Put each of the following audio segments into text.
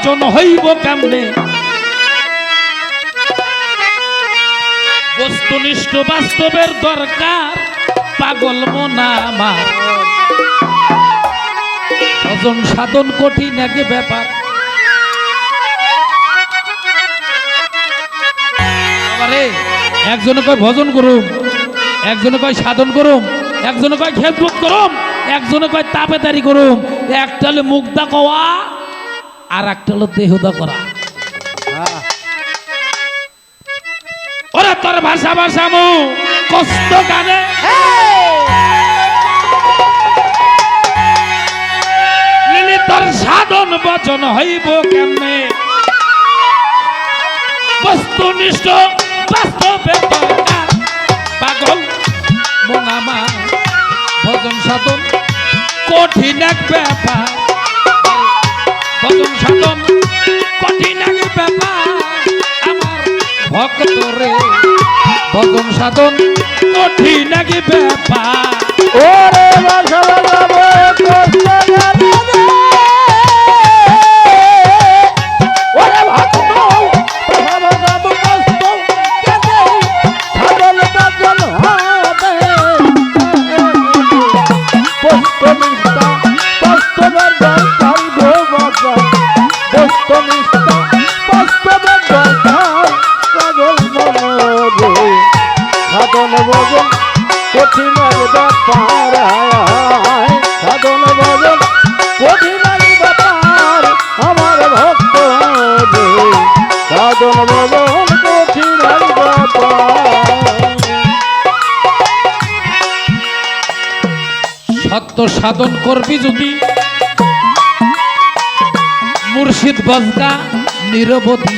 বচন হইব কেমনে বস্তুনিষ্ঠ বাস্তবের দরকার পাগল মনা আমার ভজন সাধন কঠিন এক ব্যাপার একজনে কয় ভজন করুম একজনে কয় সাধন করুম একজনে কয় খেদমত করুম একজনে কয় তাবেদারি করুম একটা হলো মুগ্ধা কওয়া আর একটা হলো দেহদা করা ওরা তোর ভাষা ভাষামু কষ্ট গানে লিলি তোর সাধন বচন হইব কেমনে বস্তুনিষ্ঠ বাস্তবের দরকার পাগল মনামা ভজন সাধন কঠিন এক ব্যাপার ভজন সাধন কঠিন এক ব্যাপার আমার ভক্ত রে ভজন সাধন কঠিন এক ব্যাপার ওরে ভাষা ভাষাবো কষ্ট গানে ওরে ভক্ত সাধন ভজন কঠিন ব্যাপার সাধন ভজন কঠিন ব্যাপার আমার ভক্ত সাধন ভজন কঠিন ব্যাপার সত্য সাধন করবি যদি মুর্শিদ বজগা নিরবধি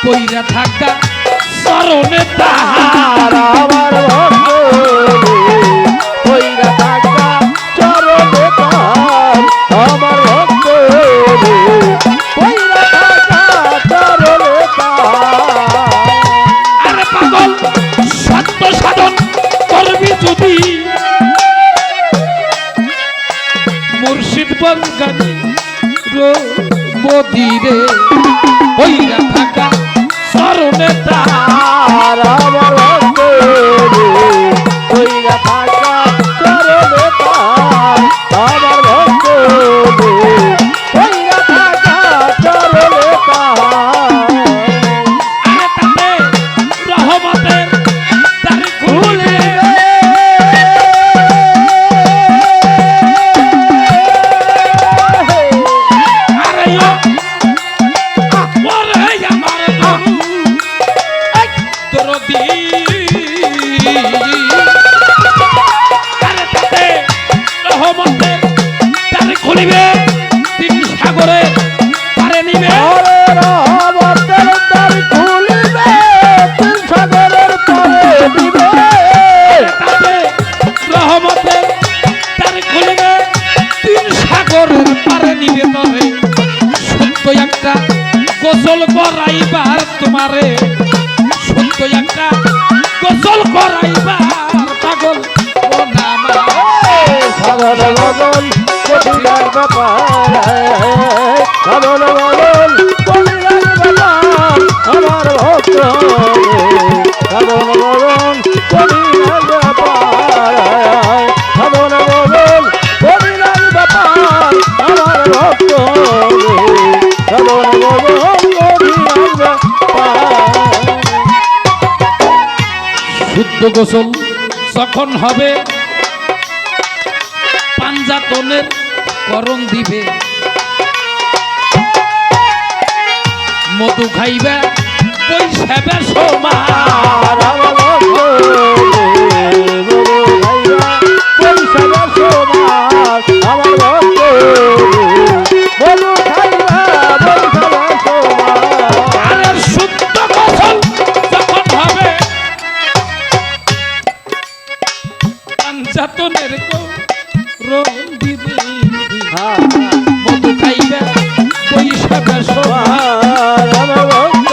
কইরা থাকা চরণে তাহার আমার ভক্ত কইরা থাকা চরণে তাহার আমার ভক্ত কইরা থাকা চরণে তাহার আরে পাগল সত্য সাধন করবি যদি মুর্শিদ বজগা নিরবধি রে কইরা থাকা চরণে তাহার আমার ভক্ত কইরা থাকা চরণে তাহার আমার ভক্ত কইরা থাকা চরণে তাহার আরে তাতে রহমতের দ্বার খুলে আরে খুলিবে তিন সাগরে পারে নিবে রহমতের দ্বার খুলিবে তিন সাগরের পারে দিবে তাতে রহমতের দ্বার খুলিবে তিন সাগরের পারে নিবে তবে সত্য একটা গোসল করাইবার তোমারে সত্য একটা গোসল করাইবার পাগল ও নামা সাধন ভজন কঠিন ব্যাপার সাধন ভজন কঠিন ব্যাপার আমার ভক্ত সাধন ভজন কঠিন ব্যাপার সাধন ভজন কঠিন ব্যাপার আমার ভক্ত সাধন ভজন কঠিন ব্যাপার শুদ্ধ গোসল যখন হবে পাঞ্জাতনের করণ দিবে মধু খাইবে বৈশাবে সোমার আমার ভক্ত বৈশাখ সোমার আমার ভক্ত বলু খাইবা বৈশাখ সোমার আরে শুদ্ধ গোসল যখন হবে পাঞ্জাতনের করণ দিবে মধু খাইবে বৈশাবে সোমার আমার ভক্ত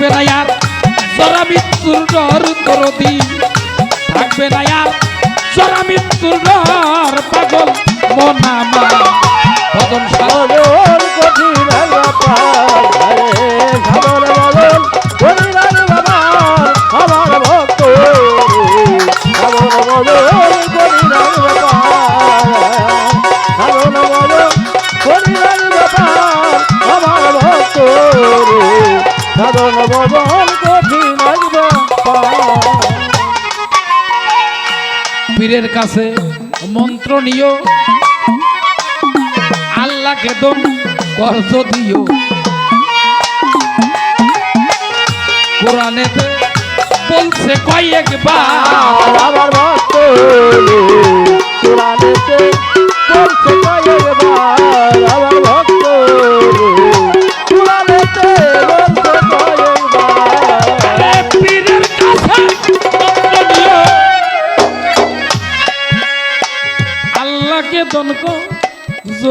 থাকবে না আর জরা মৃত্যুর ডর দরদি, থাকবে না আর জরা মৃত্যুর ডর, পাগল মন আমার ভজন সাধন। বদল কঠিন ব্যাপার আরে সাধন বদল করিলাম ব্যাপার আমার ভক্ত সাধন বদল করিলাম ব্যাপার সাধন বদল করিলাম ব্যাপার আমার ভক্ত সাধন বদল কঠিন ব্যাপার। পীরের কাছে মন্ত্র নিও, আল্লাহকে দম কর্জ দিও, কোরআনেতে বলছে কয়েকবার আমার ভক্ত কোরআনেতে বলছে কয়েকবার আমার ভক্ত কোরআনেতে বলছে কয়েকবার। এ পীরের কাছে মন্ত্র নিও, আল্লাহকে দম কর্জ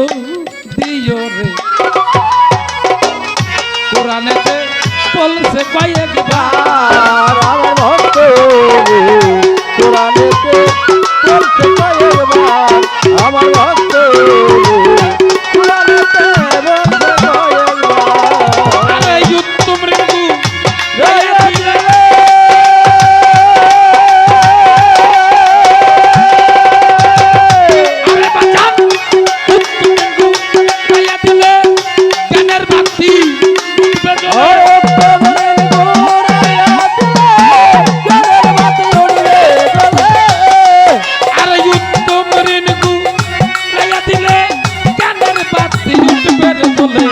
দিও রে, কোরআনেতে বলছে কয়েকবার আমার ভক্ত কোরআনেতে বলছে কয়েকবার আমার ভক্ত কোরআনেতে বলছে কয়েকবার। আরে উত্তম রিঙ্কু আরে বাজান উত্তম রিঙ্কু গায়া দিলে জ্ঞানের বাতি উঠবে জ্বলে। আরে উত্তম রিঙ্কু গায়া দিলে জ্ঞানের বাতি উঠবে জ্বলে।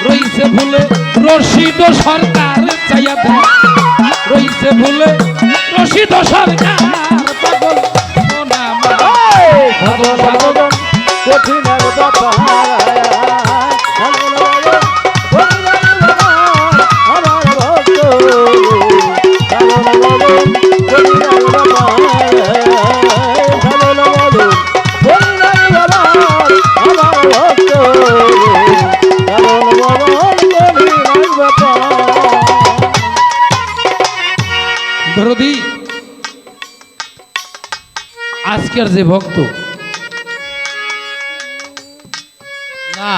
রইছে ভুলে রশিদ সরকার চাইয়া দেয়, রইছে ভুলে রশিদ সরকার, পাগল মন আমার ভজন সাধন। কঠিন ব্যাপার আমার ভক্ত দরদি আজকের যে ভক্ত না,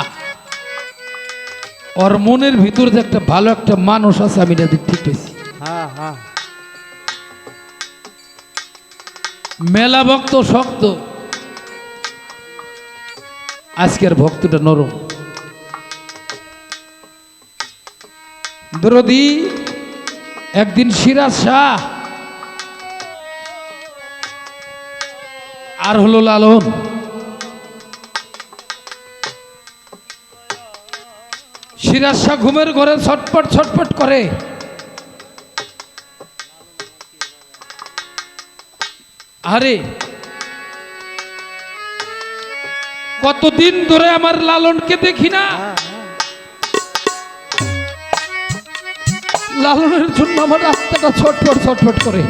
ওর মনের ভিতর যে একটা ভালো একটা মানুষ আছে, আমি এটা ঠিক পেয়েছি। হ্যাঁ হ্যাঁ মেলা ভক্ত শক্ত, আজকের ভক্তটা নরম। দরদি একদিন সিরাজ শাহ আর হলো লালন, সিরাজ শাহ ঘুমের ঘরে ছটপট ছটপট করে, আরে কতদিন ধরে আমার লালনকে দেখি না, লালনের জন্য আমার রাস্তাটা ছটফট ছটফট করে।